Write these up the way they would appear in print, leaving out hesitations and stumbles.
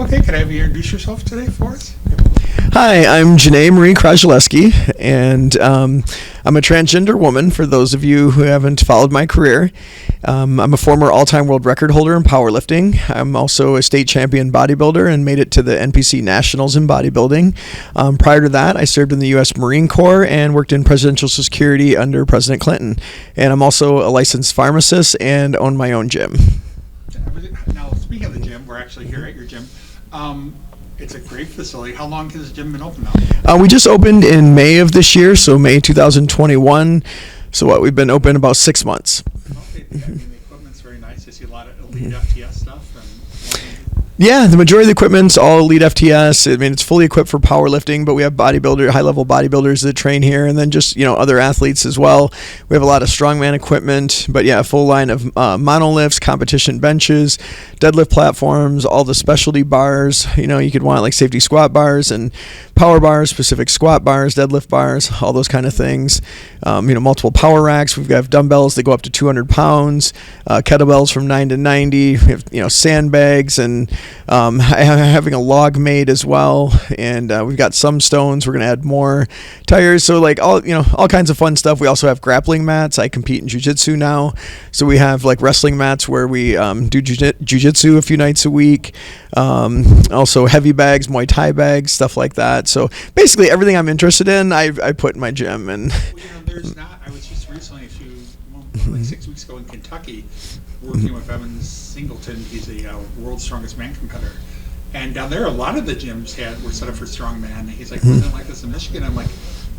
Okay, can I have you introduce yourself today for us? Hi, I'm Janae Kroczaleski, and I'm a transgender woman, for those of you who haven't followed my career. I'm a former all-time world record holder in powerlifting. I'm also a state champion bodybuilder and made it to the NPC Nationals in bodybuilding. Prior to that, I served in the U.S. Marine Corps and worked in presidential security under President Clinton. And I'm also a licensed pharmacist and own my own gym. Now, speaking of the gym, we're actually here at your gym. It's a great facility. How long has the gym been open now? We just opened in May of this year, so May 2021. So we've been open about 6 months. Okay, the equipment's very nice. I see a lot of elite FTS stuff. Yeah, the majority of the equipment's all elite FTS. I mean, it's fully equipped for powerlifting, but we have high-level bodybuilders that train here, and then just, other athletes as well. We have a lot of strongman equipment, but yeah, a full line of monolifts, competition benches, deadlift platforms, all the specialty bars. You could want like safety squat bars and power bars, specific squat bars, deadlift bars, all those kind of things. Multiple power racks. We've got dumbbells that go up to 200 pounds, kettlebells from 9 to 90. We have, sandbags and having a log made as well, and we've got some stones. We're going to add more tires, so like all kinds of fun stuff. We also have grappling mats. I compete in jiu-jitsu now, so we have like wrestling mats where we do jiu-jitsu a few nights a week. Also heavy bags, Muay Thai bags, stuff like that. So basically everything I'm interested in, I put in my gym. And there's not. I was just recently like 6 weeks ago in Kentucky, working with Evan Singleton. He's a world's strongest man competitor. And down there, a lot of the gyms were set up for strongman. He's like, wasn't it like this in Michigan? I'm like,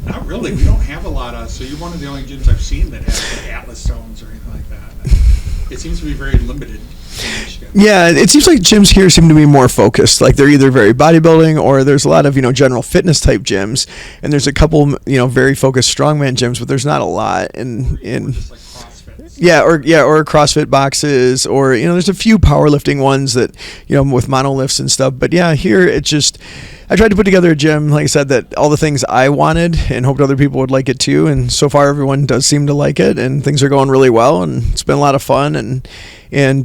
not really. We don't have a lot of. So you're one of the only gyms I've seen that has like Atlas stones or anything like that. It seems to be very limited in Michigan. Yeah, it seems like gyms here seem to be more focused. Like they're either very bodybuilding or there's a lot of general fitness type gyms, and there's a couple very focused strongman gyms, but there's not a lot in. Just like CrossFit. Yeah, or CrossFit boxes, or there's a few powerlifting ones that with monolifts and stuff. But yeah, here it's just I tried to put together a gym, like I said, that all the things I wanted and hoped other people would like it too. And so far, everyone does seem to like it, and things are going really well, and it's been a lot of fun. And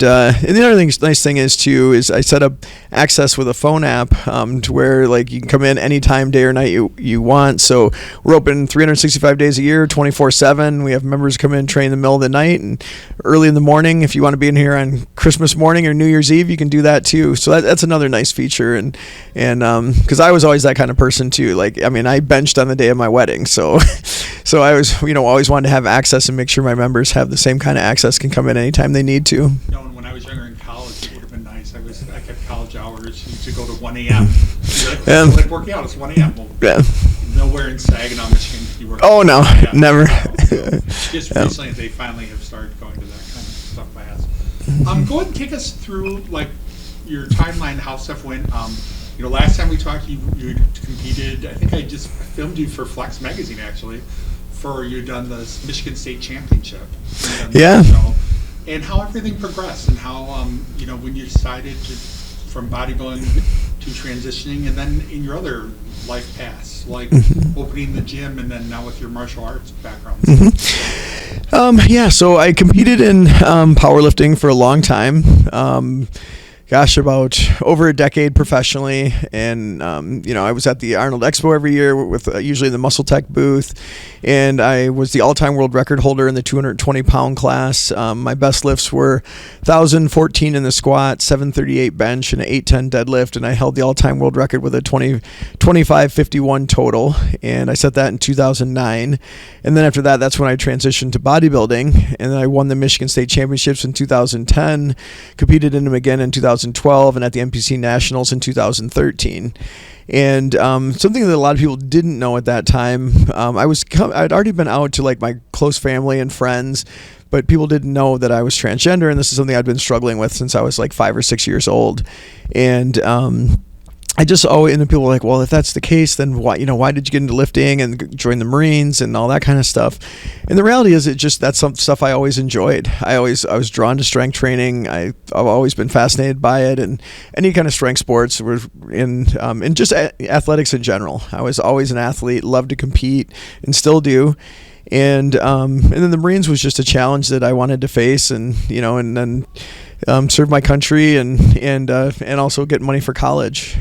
the other nice thing is I set up access with a phone app to where like you can come in anytime, day or night you want. So we're open 365 days a year, 24/7. We have members come in, train in the middle of the night and early in the morning. If you want to be in here on Christmas morning or New Year's Eve, you can do that too. So that's another nice feature. And because I was always that kind of person too. Like, I mean, I benched on the day of my wedding, so I was always wanted to have access and make sure my members have the same kind of access, can come in anytime they need to. And when I was younger in college, it would have been nice. I kept college hours to go to 1 a.m. Like working out, it's 1 a.m. Well, yeah. Nowhere in Saginaw, Michigan, you work. Oh no, never. So just recently, they finally have started going to that kind of stuff by us. Go ahead and take us through like your timeline, how stuff went. Last time we talked, you competed. I think I just filmed you for Flex Magazine actually. You'd done the Michigan State Championship. Yeah. And how everything progressed, and how when you decided from bodybuilding to transitioning, and then in your other life paths, like opening the gym, and then now with your martial arts background. So I competed in powerlifting for a long time. About over a decade professionally, and I was at the Arnold Expo every year with usually the Muscle Tech booth, and I was the all-time world record holder in the 220-pound class. My best lifts were 1,014 in the squat, 738 bench, and an 810 deadlift, and I held the all-time world record with a 2551 total, and I set that in 2009. And then after that, that's when I transitioned to bodybuilding, and then I won the Michigan State Championships in 2010, competed in them again in 2012, and at the NPC Nationals in 2013. And something that a lot of people didn't know at that time, I'd already been out to like my close family and friends, but people didn't know that I was transgender, and this is something I'd been struggling with since I was like 5 or 6 years old. And I just always, and people were like, well, if that's the case, then why did you get into lifting and join the Marines and all that kind of stuff? And the reality is, that's some stuff I always enjoyed. I was drawn to strength training. I've always been fascinated by it, and any kind of strength sports were and just athletics in general. I was always an athlete, loved to compete, and still do. And then the Marines was just a challenge that I wanted to face, and then serve my country and also get money for college.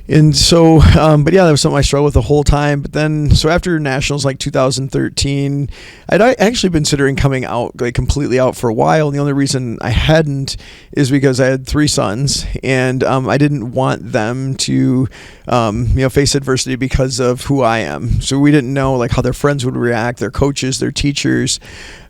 And so, but yeah, that was something I struggled with the whole time. But then, so after nationals like 2013, I'd actually been considering coming out, like completely out for a while. And the only reason I hadn't is because I had 3 sons, and I didn't want them to, face adversity because of who I am. So we didn't know like how their friends would react, their coaches, their teachers.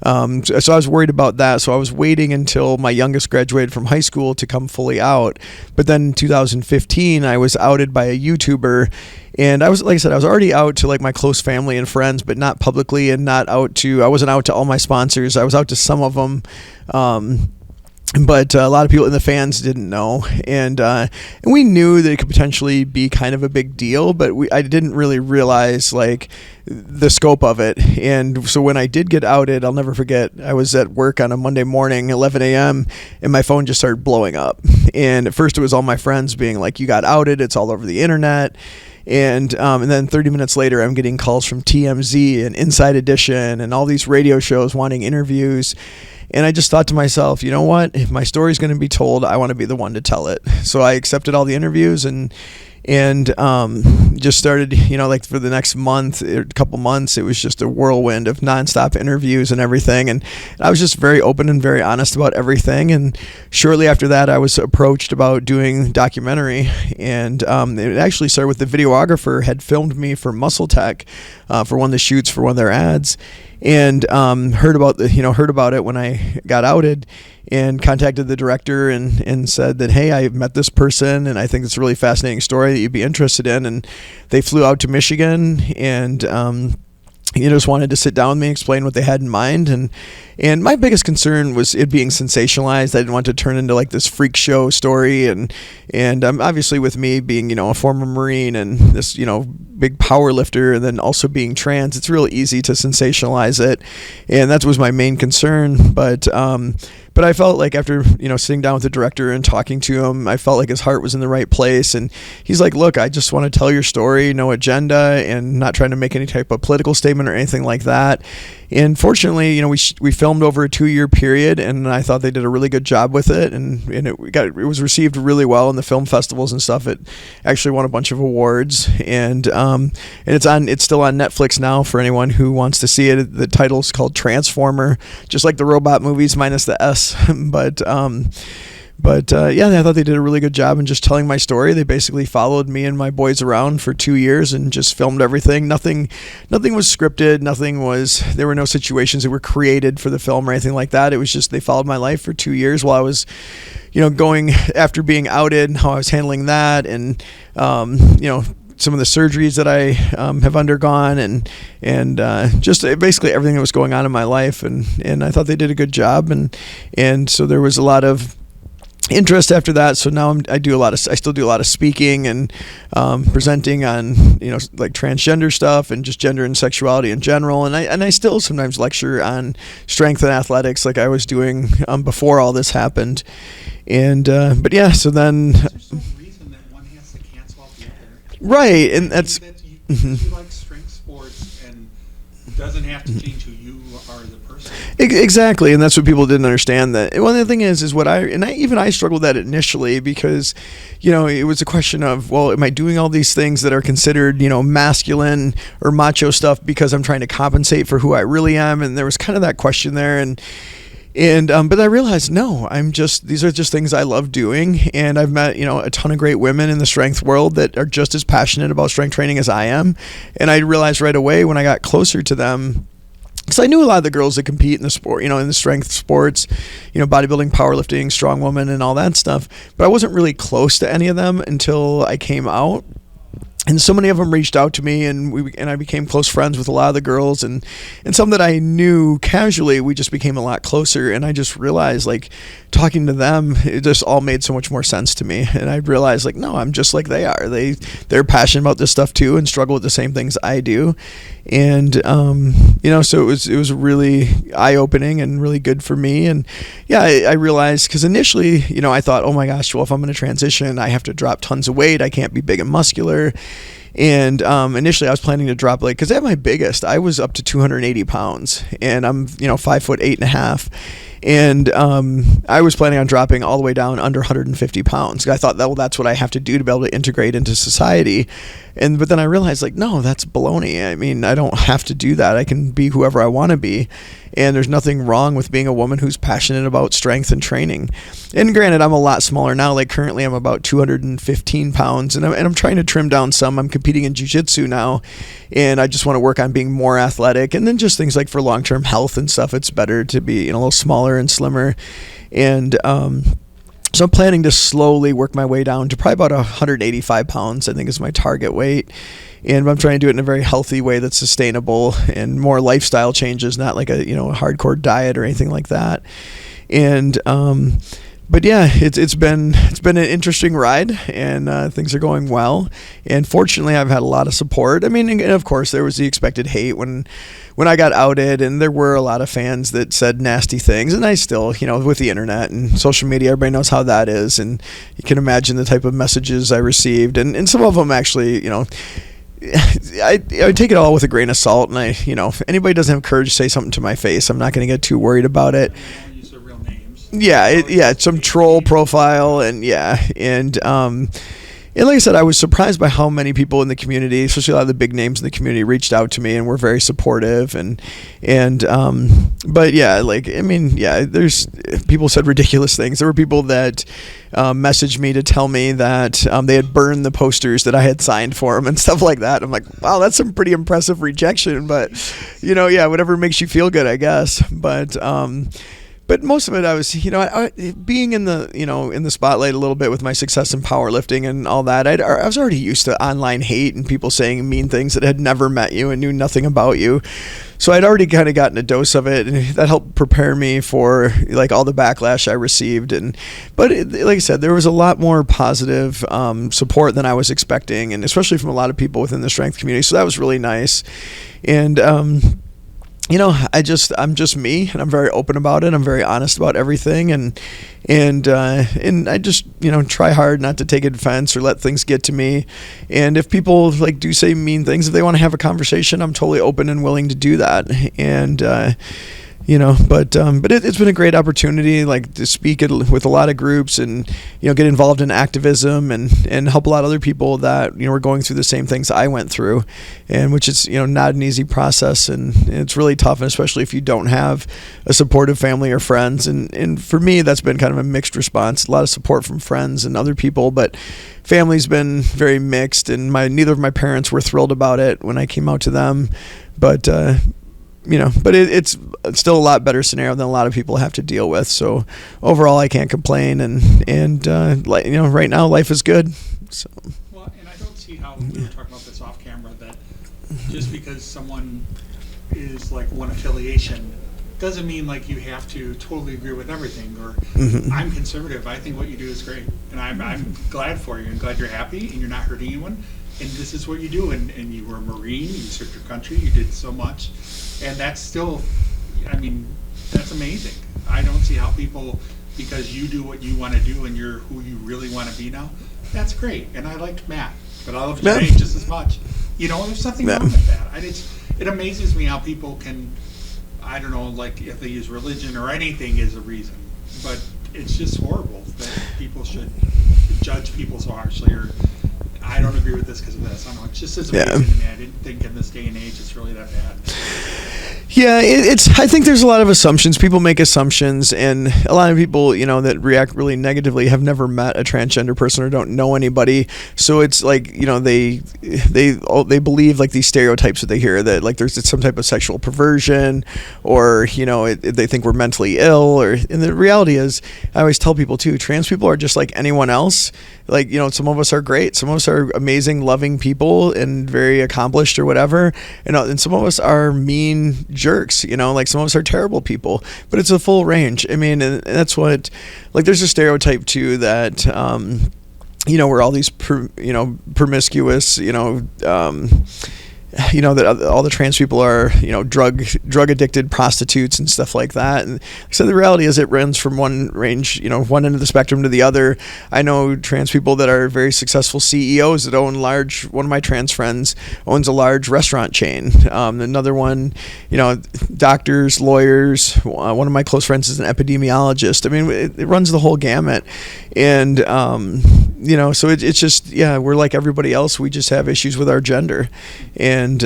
So I was worried about that. So I was waiting until my youngest graduated from high school to come fully out. But then in 2015, I was outed by a YouTuber, and I was, like I said, I was already out to like my close family and friends, but not publicly, and I wasn't out to all my sponsors. I was out to some of them. But a lot of people in the fans didn't know, and we knew that it could potentially be kind of a big deal, but I didn't really realize like the scope of it. And so when I did get outed, I'll never forget, I was at work on a Monday morning, 11 a.m., and my phone just started blowing up. And at first it was all my friends being like, "You got outed, it's all over the internet." And then 30 minutes later, I'm getting calls from TMZ and Inside Edition and all these radio shows wanting interviews. And I just thought to myself, you know what? If my story's going to be told, I want to be the one to tell it. So I accepted all the interviews and just started, like for the next couple months, it was just a whirlwind of nonstop interviews and everything. And I was just very open and very honest about everything. And shortly after that, I was approached about doing documentary. And it actually started with the videographer had filmed me for Muscle Tech for one of the shoots for one of their ads. And heard about it when I got outed, and contacted the director and said that, hey, I met this person and I think it's a really fascinating story that you'd be interested in. And they flew out to Michigan and just wanted to sit down with me, explain what they had in mind. And my biggest concern was it being sensationalized. I didn't want to turn into like this freak show story. And obviously with me being, a former Marine and this, big power lifter, and then also being trans, it's real easy to sensationalize it. And that was my main concern. But I felt like after, sitting down with the director and talking to him, I felt like his heart was in the right place. And he's like, look, I just want to tell your story, no agenda, and not trying to make any type of political statement or anything like that. And fortunately, we filmed over a 2-year period, and I thought they did a really good job with it. And it was received really well in the film festivals and stuff. It actually won a bunch of awards, and it's still on Netflix now for anyone who wants to see it. The title's called Transformer, just like the robot movies minus the S. But I thought they did a really good job in just telling my story. They basically followed me and my boys around for 2 years and just filmed everything. Nothing was scripted. There were no situations that were created for the film or anything like that. It was just they followed my life for 2 years while I was, going after being outed and how I was handling that, and some of the surgeries that I have undergone, and just basically everything that was going on in my life, and I thought they did a good job, and so there was a lot of interest after that. So now I still do a lot of speaking and presenting on like transgender stuff and just gender and sexuality in general, and I still sometimes lecture on strength and athletics like I was doing before all this happened. And so then there's no reason that one has to cancel out the other. Right, and that's you like strength sports, and it doesn't have to change who you are as a person. Exactly, and that's what people didn't understand. That one of the thing is what I struggled with that initially, because it was a question of, well, am I doing all these things that are considered masculine or macho stuff because I'm trying to compensate for who I really am? And there was kind of that question there, but I realized, no, these are just things I love doing. And I've met, a ton of great women in the strength world that are just as passionate about strength training as I am. And I realized right away when I got closer to them, because I knew a lot of the girls that compete in the sport, in the strength sports, bodybuilding, powerlifting, strong woman, and all that stuff. But I wasn't really close to any of them until I came out. And so many of them reached out to me, and I became close friends with a lot of the girls, and some that I knew casually, we just became a lot closer. And I just realized, like, talking to them, it just all made so much more sense to me. And I realized, like, no, I'm just like they are. They're passionate about this stuff too, and struggle with the same things I do. And so it was really eye-opening and really good for me. And I realized, because initially, I thought, oh my gosh, well, if I'm going to transition, I have to drop tons of weight. I can't be big and muscular. And initially I was planning to drop, like, because at my biggest, I was up to 280 pounds, and I'm 5'8.5". And I was planning on dropping all the way down under 150 pounds. I thought that's what I have to do to be able to integrate into society. But then I realized, like, no, that's baloney. I mean, I don't have to do that. I can be whoever I want to be. And there's nothing wrong with being a woman who's passionate about strength and training. And granted, I'm a lot smaller now. Like, currently I'm about 215 pounds, and I'm trying to trim down some. I'm competing in jiu-jitsu now, and I just want to work on being more athletic. And then just things like for long-term health and stuff, it's better to be a little smaller and slimmer. And so I'm planning to slowly work my way down to probably about 185 pounds, I think is my target weight. And I'm trying to do it in a very healthy way that's sustainable, and more lifestyle changes, not like a hardcore diet or anything like that. And but yeah, it's been an interesting ride, and things are going well. And fortunately, I've had a lot of support. I mean, and of course, there was the expected hate when I got outed, and there were a lot of fans that said nasty things. And I still, with the internet and social media, everybody knows how that is, and you can imagine the type of messages I received. And some of them actually, I take it all with a grain of salt, and if anybody doesn't have courage to say something to my face, I'm not going to get too worried about it. Use their real names. Yeah, it's some troll profile, and and like I said, I was surprised by how many people in the community, especially a lot of the big names in the community, reached out to me and were very supportive. But yeah, there's people said ridiculous things. There were people that messaged me to tell me that they had burned the posters that I had signed for them and stuff like that. I'm like, wow, that's some pretty impressive rejection. But whatever makes you feel good, I guess. But most of it, I was, being in the, in the spotlight a little bit with my success in powerlifting and all that. I was already used to online hate and people saying mean things that had never met you and knew nothing about you. So I'd already kind of gotten a dose of it, and that helped prepare me for all the backlash I received. But like I said, there was a lot more positive support than I was expecting, and especially from a lot of people within the strength community. So that was really nice. And I'm just me, and I'm very open about it. I'm very honest about everything, and I just try hard not to take offense or let things get to me. And if people do say mean things, if they want to have a conversation, I'm totally open and willing to do that. And but it's been a great opportunity, to speak with a lot of groups, and get involved in activism and help a lot of other people that were going through the same things I went through, and which is not an easy process, and it's really tough, and especially if you don't have a supportive family or friends. And for me, that's been kind of a mixed response. A lot of support from friends and other people, but family's been very mixed, and neither of my parents were thrilled about it when I came out to them, but it's still a lot better scenario than a lot of people have to deal with. So overall, I can't complain, and right now life is good. So. Well, and I don't see how, we were talking about this off camera, that just because someone is one affiliation doesn't mean you have to totally agree with everything. Or I'm conservative. I think what you do is great, and I'm glad for you, and glad you're happy and you're not hurting anyone. And this is what you do, and you were a Marine, you served your country, you did so much, and that's still, that's amazing. I don't see how people, because you do what you want to do and you're who you really want to be now, that's great. And I liked Matt, but I love Janae just as much. There's nothing wrong with that. It amazes me how people can, I don't know, if they use religion or anything as a reason, but it's just horrible that people should judge people so harshly, or I don't agree with this because of this. I don't know. It's just as amazing to me. I didn't think in this day and age it's really that bad. Yeah, I think there's a lot of assumptions. People make assumptions, and a lot of people, that react really negatively have never met a transgender person or don't know anybody. So it's they believe these stereotypes that they hear, that there's some type of sexual perversion, or they think we're mentally ill. And the reality is, I always tell people too, trans people are just like anyone else. Some of us are great, some of us are amazing, loving people and very accomplished or whatever, and some of us are mean jerks, some of us are terrible people, but it's a full range. And that's what, there's a stereotype too that, we're all these, promiscuous, that all the trans people are, drug addicted prostitutes and stuff like that. And so the reality is it runs from one range, one end of the spectrum to the other. I know trans people that are very successful CEOs that own one of my trans friends owns a large restaurant chain. Another one, doctors, lawyers. One of my close friends is an epidemiologist. I mean, it runs the whole gamut. And, so it's just, we're like everybody else. We just have issues with our gender. And,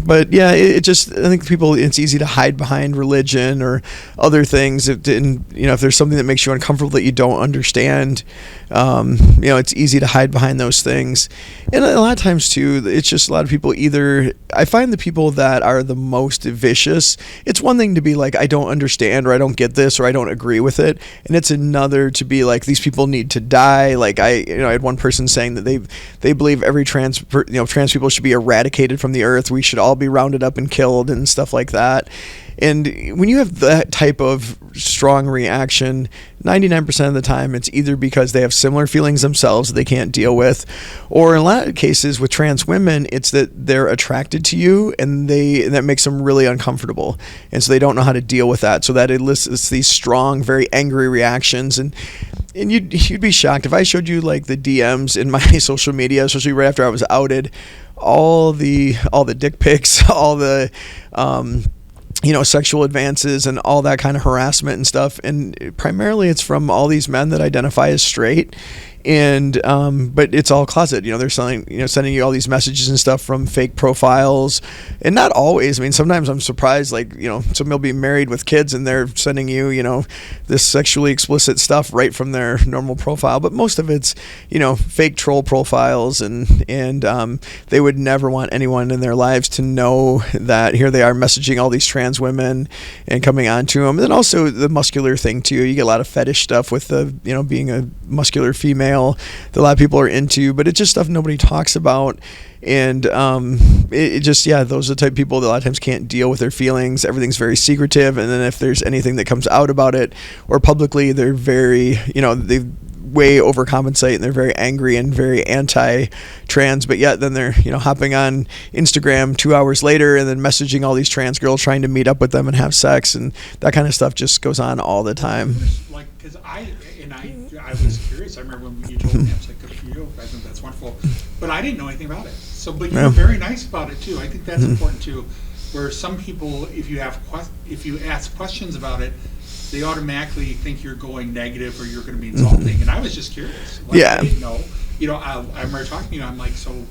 but yeah, I think it's easy to hide behind religion or other things. If there's something that makes you uncomfortable that you don't understand, it's easy to hide behind those things. And a lot of times too, it's just a lot of people I find the people that are the most vicious, it's one thing to be like, I don't understand, or I don't get this, or I don't agree with it. And it's another to be like, these people need to die. Like I had one person saying that they believe every trans people should be eradicated from the earth. We should all be rounded up and killed and stuff like that. And when you have that type of strong reaction, 99% of the time, it's either because they have similar feelings themselves that they can't deal with, or in a lot of cases with trans women, it's that they're attracted to you and that makes them really uncomfortable. And so they don't know how to deal with that. So that elicits these strong, very angry reactions. And you'd be shocked if I showed you like the DMs in my social media, especially right after I was outed, all the dick pics, all the sexual advances and all that kind of harassment and stuff. And primarily it's from all these men that identify as straight. And but it's all closet. They're sending you all these messages and stuff from fake profiles, and not always. I mean, sometimes I'm surprised. Like some will be married with kids, and they're sending you this sexually explicit stuff right from their normal profile. But most of it's fake troll profiles, and they would never want anyone in their lives to know that here they are messaging all these trans women and coming on to them. And then also the muscular thing too. You get a lot of fetish stuff with the being a muscular female that a lot of people are into, but it's just stuff nobody talks about. And those are the type of people that a lot of times can't deal with their feelings. Everything's very secretive, and then if there's anything that comes out about it or publicly, they're very they way overcompensate, and they're very angry and very anti-trans, but yet then they're hopping on Instagram 2 hours later and then messaging all these trans girls trying to meet up with them and have sex, and that kind of stuff just goes on all the time. Like, because I was curious. I remember when you told me, I was like, good for you. I think that's wonderful. But I didn't know anything about it. So, but you were very nice about it too. I think that's important too. Where some people, if you ask questions about it, they automatically think you're going negative or you're going to be insulting. And I was just curious. Like, I didn't know. I remember talking to you. I'm like, so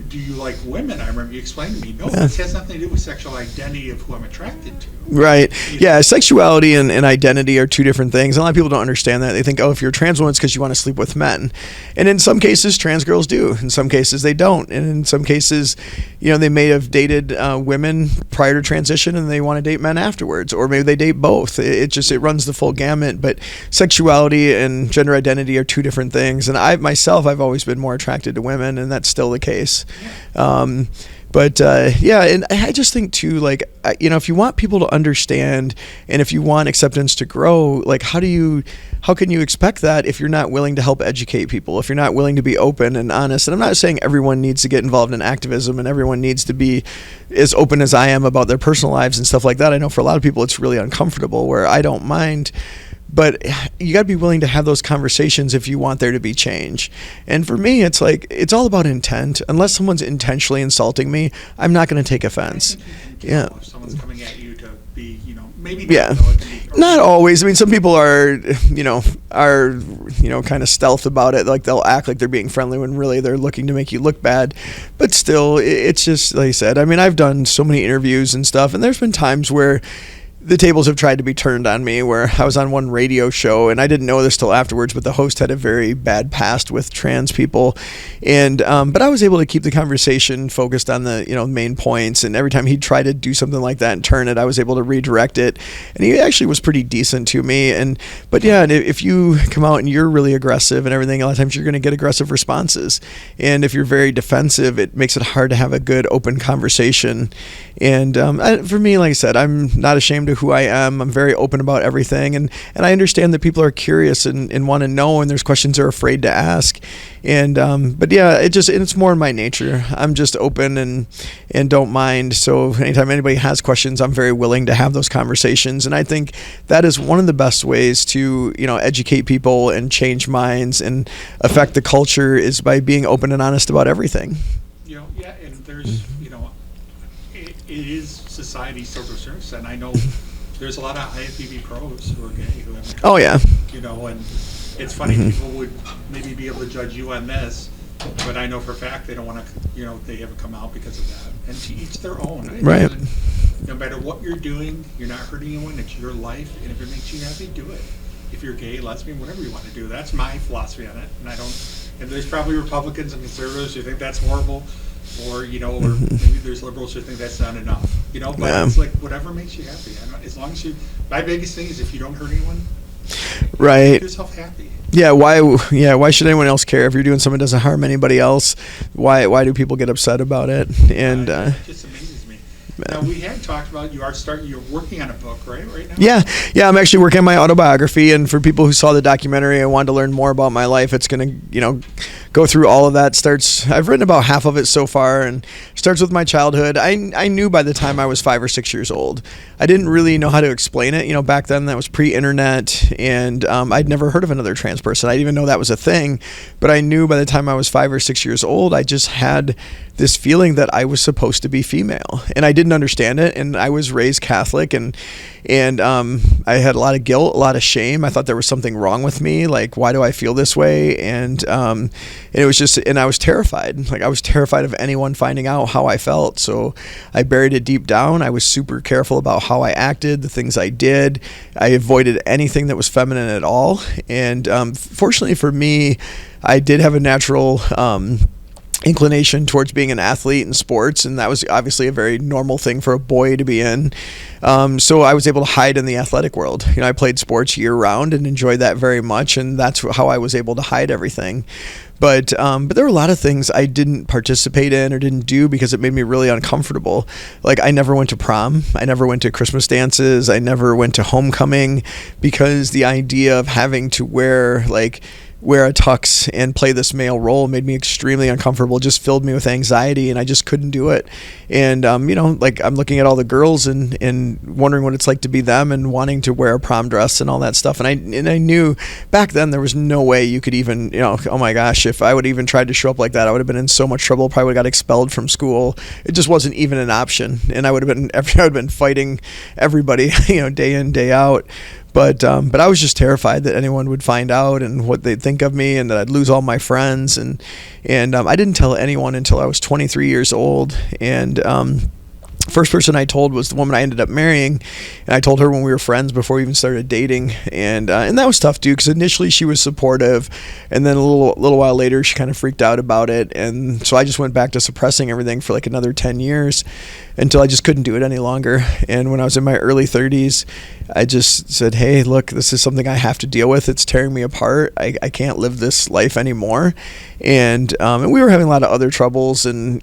do you like women? I remember you explained to me, no, this has nothing to do with sexual identity of who I'm attracted to. Right. Yeah, sexuality and identity are two different things. A lot of people don't understand that. They think, if you're a trans woman, it's because you want to sleep with men. And in some cases, trans girls do. In some cases, they don't. And in some cases, they may have dated women prior to transition and they want to date men afterwards. Or maybe they date both. It runs the full gamut. But sexuality and gender identity are two different things. And I've always been more attracted to women, and that's still the case. And I just think too, like, if you want people to understand and if you want acceptance to grow, like, how can you expect that if you're not willing to help educate people, if you're not willing to be open and honest? And I'm not saying everyone needs to get involved in activism and everyone needs to be as open as I am about their personal lives and stuff like that. I know for a lot of people it's really uncomfortable, where I don't mind. But you got to be willing to have those conversations if you want there to be change. And for me, it's like, it's all about intent. Unless someone's intentionally insulting me, I'm not going to take offense. Yeah. If someone's coming at you to be, maybe. Yeah. Not always. I mean, some people are kind of stealth about it. Like, they'll act like they're being friendly when really they're looking to make you look bad. But still, it's just, like I said, I mean, I've done so many interviews and stuff, and there's been times where the tables have tried to be turned on me, where I was on one radio show, and I didn't know this till afterwards, but the host had a very bad past with trans people. And, but I was able to keep the conversation focused on the, main points. And every time he'd try to do something like that and turn it, I was able to redirect it. And he actually was pretty decent to me. But if you come out and you're really aggressive and everything, a lot of times you're going to get aggressive responses. And if you're very defensive, it makes it hard to have a good open conversation. And for me, like I said, I'm not ashamed to to who I am. I'm very open about everything, and I understand that people are curious and want to know, and there's questions they're afraid to ask. And but yeah, it's more in my nature. I'm just open and don't mind. So anytime anybody has questions, I'm very willing to have those conversations. And I think that is one of the best ways to, educate people and change minds and affect the culture, is by being open and honest about everything. Yeah, and there's, it is society's social service, and I know there's a lot of IFBB pros who are gay who have. Oh yeah. And it's funny, people would maybe be able to judge you on this, but I know for a fact they don't want to, they haven't come out because of that. And to each their own. Right. No matter what you're doing, you're not hurting anyone. It's your life, and if it makes you happy, do it. If you're gay, lesbian, whatever you want to do, that's my philosophy on it. And and there's probably Republicans and conservatives who think that's horrible, or or maybe there's liberals who think that's not enough. But it's like whatever makes you happy. As long as my biggest thing is if you don't hurt anyone, right, make yourself happy. Yeah, why should anyone else care if you're doing something that doesn't harm anybody else? Why do people get upset about it? And it just amazes me. Now, we had talked about you're working on a book, right now? Yeah, I'm actually working on my autobiography, and for people who saw the documentary and wanted to learn more about my life, it's going to, go through all of that. I've written about half of it so far, and starts with my childhood. I knew by the time I was 5 or 6 years old. I didn't really know how to explain it. Back then that was pre-internet, and I'd never heard of another trans person. I didn't even know that was a thing, but I knew by the time I was 5 or 6 years old, I just had this feeling that I was supposed to be female, and I didn't understand it. And I was raised Catholic, and I had a lot of guilt, a lot of shame. I thought there was something wrong with me. Like, why do I feel this way? And it was just, and I was terrified. Like, I was terrified of anyone finding out how I felt. So I buried it deep down. I was super careful about how I acted, the things I did. I avoided anything that was feminine at all. And fortunately for me, I did have a natural inclination towards being an athlete in sports, and that was obviously a very normal thing for a boy to be in. So I was able to hide in the athletic world. I played sports year round and enjoyed that very much, and that's how I was able to hide everything. But there were a lot of things I didn't participate in or didn't do because it made me really uncomfortable. Like, I never went to prom. I never went to Christmas dances. I never went to homecoming, because the idea of having to wear a tux and play this male role made me extremely uncomfortable, just filled me with anxiety, and I just couldn't do it. And, I'm looking at all the girls and wondering what it's like to be them, and wanting to wear a prom dress and all that stuff. And I knew back then there was no way you could even, oh my gosh, if I would even tried to show up like that, I would have been in so much trouble. Probably would have got expelled from school. It just wasn't even an option. And I would have been fighting everybody, day in, day out. But I was just terrified that anyone would find out and what they'd think of me, and that I'd lose all my friends. And I didn't tell anyone until I was 23 years old. And first person I told was the woman I ended up marrying, and I told her when we were friends before we even started dating. And that was tough too, because initially she was supportive, and then a little while later she kind of freaked out about it. And so I just went back to suppressing everything for like another 10 years until I just couldn't do it any longer. And when I was in my early 30s, I just said, hey, look, this is something I have to deal with. It's tearing me apart. I can't live this life anymore. And we were having a lot of other troubles, and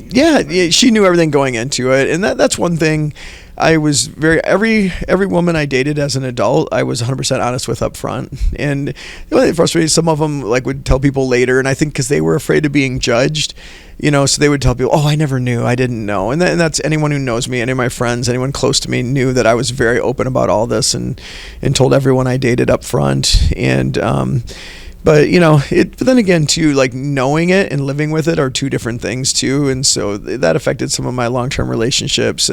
yeah, she knew everything going into it. And that's one thing I was every woman I dated as an adult, I was 100% honest with up front. And the only thing frustrating, some of them would tell people later, and I think because they were afraid of being judged, so they would tell people, oh, I never knew, I didn't know. And that's anyone who knows me, any of my friends, anyone close to me knew that I was very open about all this, and told everyone I dated up front. And but but then again too, knowing it and living with it are two different things too. And so that affected some of my long-term relationships,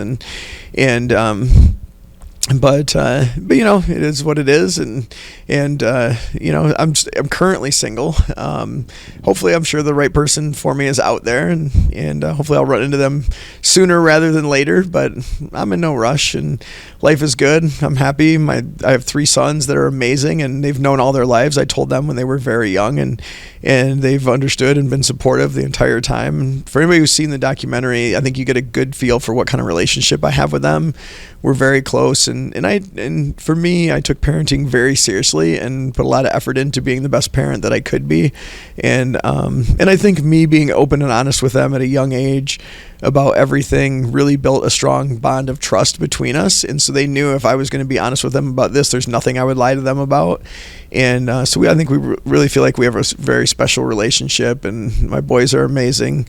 but it is what it is, and I'm currently single. Hopefully, I'm sure the right person for me is out there, and hopefully I'll run into them sooner rather than later. But I'm in no rush, and life is good. I'm happy. I have 3 sons that are amazing, and they've known all their lives. I told them when they were very young, and they've understood and been supportive the entire time. And for anybody who's seen the documentary, I think you get a good feel for what kind of relationship I have with them. We're very close, and for me, I took parenting very seriously and put a lot of effort into being the best parent that I could be, and I think me being open and honest with them at a young age about everything really built a strong bond of trust between us. And so they knew if I was going to be honest with them about this, there's nothing I would lie to them about. And so I think we really feel like we have a very special relationship, and my boys are amazing.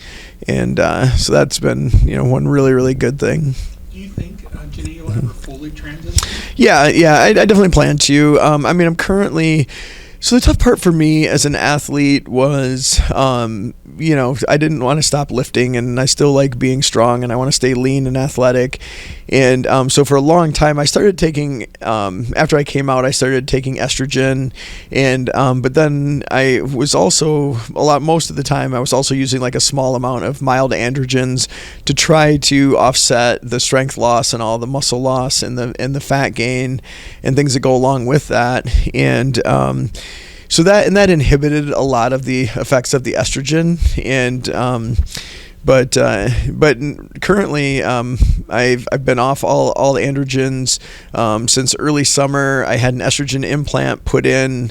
And so that's been, one really, really good thing. Do you think, Janae, you'll ever fully transition? Yeah, I definitely plan to. I'm currently... So the tough part for me as an athlete was, I didn't want to stop lifting, and I still like being strong, and I want to stay lean and athletic. And so for a long time, I started taking, after I came out, I started taking estrogen. And but then I was also, most of the time, I was also using like a small amount of mild androgens to try to offset the strength loss and all the muscle loss and the fat gain and things that go along with that. And so that inhibited a lot of the effects of the estrogen, but currently I've been off all the androgens since early summer. I had an estrogen implant put in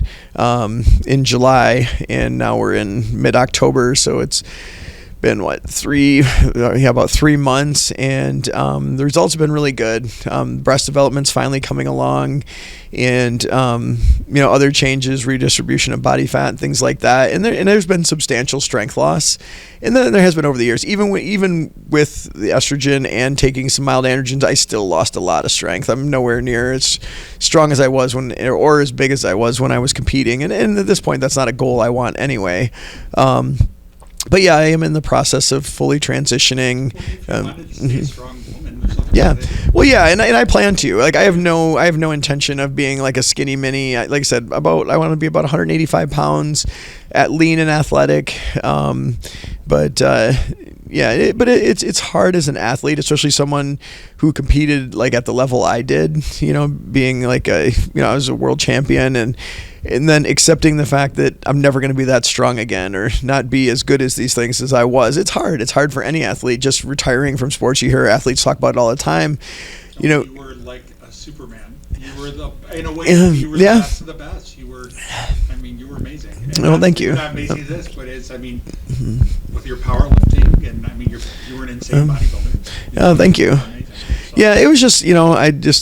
July, and now we're in mid-October, so it's been about 3 months, and the results have been really good. Breast development's finally coming along, and other changes, redistribution of body fat and things like that, and there's been substantial strength loss, and then there has been over the years. Even with the estrogen and taking some mild androgens, I still lost a lot of strength. I'm nowhere near as strong as I was or as big as I was when I was competing, and at this point that's not a goal I want anyway. But yeah, I am in the process of fully transitioning. Yeah, well, yeah, and I plan to. Like, I have no intention of being like a skinny mini. Like I said, I want to be about 185 pounds, at lean and athletic. But it's hard as an athlete, especially someone who competed like at the level I did. Being like I was a world champion, and then accepting the fact that I'm never going to be that strong again, or not be as good as these things as I was. It's hard. It's hard for any athlete. Just retiring from sports, you hear athletes talk about it all the time. You were like a Superman. You were in a way, you were the best of the best. You were amazing. Well, thank you. Not amazing as this, but with your powerlifting, and you were an insane bodybuilder. Oh, thank you. Yeah, it was just,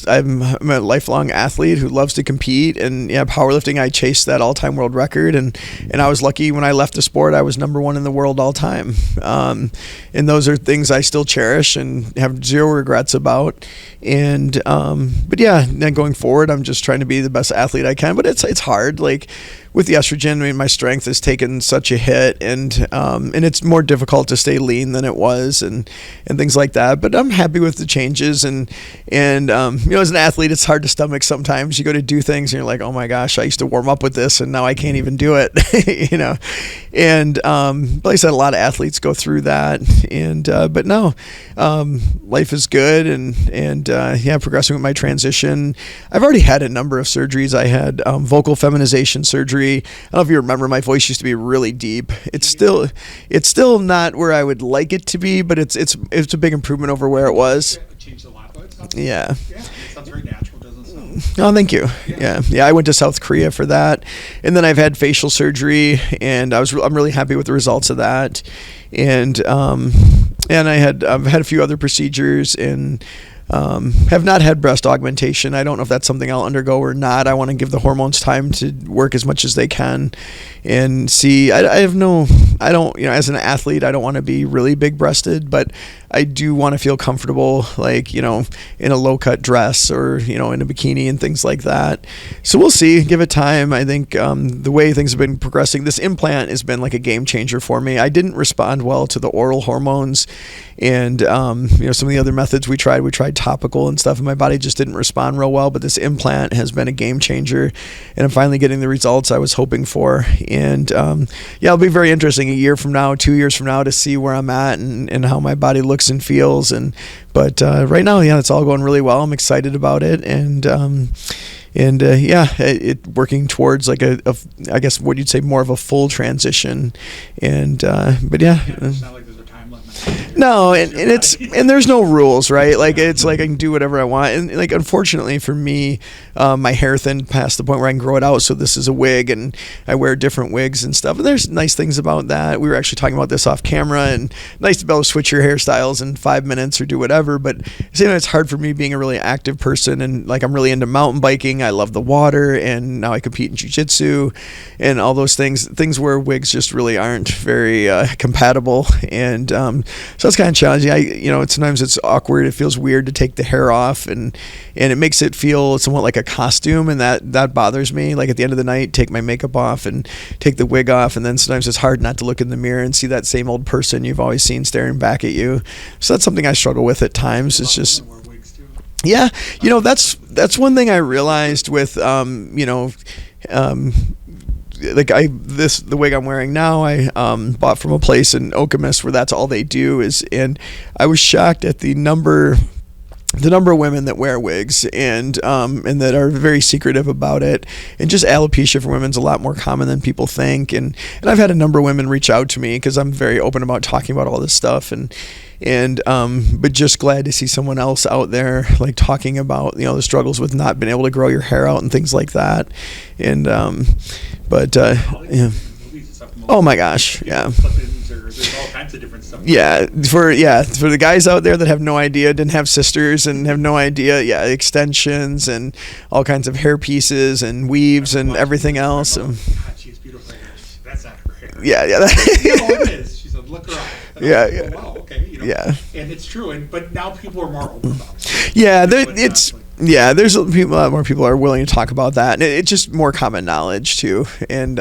I'm a lifelong athlete who loves to compete, and powerlifting, I chased that all-time world record, and I was lucky when I left the sport, I was #1 in the world all time. And those are things I still cherish and have zero regrets about. And, then going forward, I'm just trying to be the best athlete I can, but it's hard. Like, with the estrogen, my strength has taken such a hit, and it's more difficult to stay lean than it was, and things like that. But I'm happy with the changes, and as an athlete, it's hard to stomach sometimes. You go to do things, and you're like, oh my gosh, I used to warm up with this, and now I can't even do it, And like I said, a lot of athletes go through that, but no, life is good, and progressing with my transition. I've already had a number of surgeries. I had vocal feminization surgery. I don't know if you remember, my voice used to be really deep. It's still not where I would like it to be, but it's a big improvement over where it was. It changed a lot, though. Yeah. It sounds very natural, doesn't it? Oh, thank you. Yeah. I went to South Korea for that, and then I've had facial surgery, and I'm really happy with the results of that, and I've had a few other procedures, and have not had breast augmentation. I don't know if that's something I'll undergo or not. I want to give the hormones time to work as much as they can, and see. As an athlete, I don't want to be really big breasted, but I do want to feel comfortable, like, in a low cut dress, or, in a bikini and things like that. So we'll see, give it time. I think, the way things have been progressing, this implant has been like a game changer for me. I didn't respond well to the oral hormones, and, some of the other methods we tried topical and stuff, and my body just didn't respond real well, but this implant has been a game changer, and I'm finally getting the results I was hoping for. And it'll be very interesting 2 years from now to see where I'm at, and how my body looks and feels. But right now, it's all going really well. I'm excited about it, and it working towards like I guess what you'd say more of a full transition. And it's not like there's a time limit. No, and there's no rules, right? Like it's like I can do whatever I want, and like unfortunately for me, my hair thinned past the point where I can grow it out. So this is a wig, and I wear different wigs and stuff. And there's nice things about that. We were actually talking about this off camera, and nice to be able to switch your hairstyles in 5 minutes or do whatever. But it's hard for me being a really active person, and like I'm really into mountain biking. I love the water, and now I compete in jiu-jitsu and all those things where wigs just really aren't very compatible. And so it's kind of challenging. Sometimes it's awkward. It feels weird to take the hair off, and it makes it feel somewhat like a costume, and that bothers me. Like at the end of the night, take my makeup off and take the wig off, and then sometimes it's hard not to look in the mirror and see that same old person you've always seen staring back at you. So that's something I struggle with at times. It's just yeah, that's one thing I realized with the wig I'm wearing now, I bought from a place in Okemos where that's all they do is, and I was shocked at the number of women that wear wigs and that are very secretive about it. And just alopecia for women is a lot more common than people think. And I've had a number of women reach out to me because I'm very open about talking about all this stuff. But just glad to see someone else out there like talking about the struggles with not being able to grow your hair out and things like that. And yeah. Oh my gosh, yeah. There's all kinds of different stuff. Yeah, for the guys out there that have no idea, didn't have sisters and have no idea, extensions and all kinds of hair pieces and weaves and everything else. God, she's beautiful. That's not her hair. Yeah. It is. She said, look her up. Yeah. Oh, wow, okay. Yeah. And it's true. But now people are more open about it. Yeah, there's a lot more people are willing to talk about that, and it's just more common knowledge too. And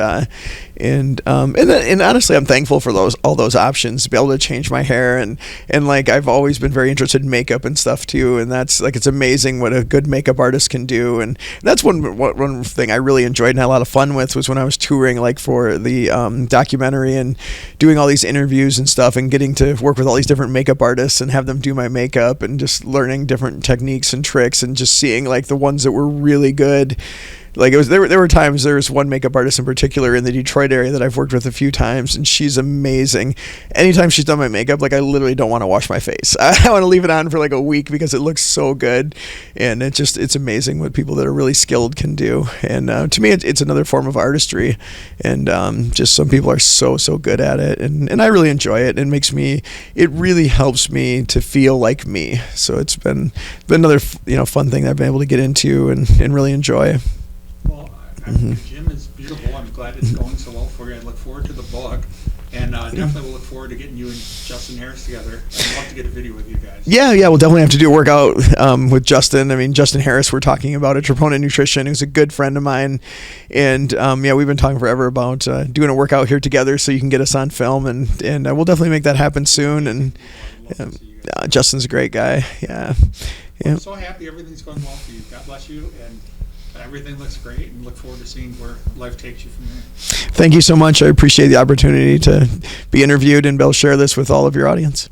honestly, I'm thankful for all those options to be able to change my hair, and like I've always been very interested in makeup and stuff too. And that's like it's amazing what a good makeup artist can do. And that's one thing I really enjoyed and had a lot of fun with was when I was touring like for the documentary and doing all these interviews and stuff, and getting to work with all these different makeup artists and have them do my makeup, and just learning different techniques and tricks, and just seeing like the ones that were really good. Like there were times, there was one makeup artist in particular in the Detroit area that I've worked with a few times, and she's amazing. Anytime she's done my makeup, like I literally don't want to wash my face. I want to leave it on for like a week because it looks so good, and it's amazing what people that are really skilled can do. And to me, it's another form of artistry, and just some people are so good at it, and I really enjoy it. It really helps me to feel like me. So it's been another fun thing that I've been able to get into and really enjoy. Well, the gym is beautiful. I'm glad it's going so well for you. I look forward to the book, and definitely will look forward to getting you and Justin Harris together. I'd love to get a video with you guys. Yeah, we'll definitely have to do a workout with Justin. I mean, Justin Harris, we're talking about at Troponin Nutrition, who's a good friend of mine, and we've been talking forever about doing a workout here together so you can get us on film, and we'll definitely make that happen soon. And Justin's a great guy. Yeah. I'm so happy everything's going well for you. God bless you, and everything looks great, and look forward to seeing where life takes you from there. Thank you so much. I appreciate the opportunity to be interviewed and be able to share this with all of your audience.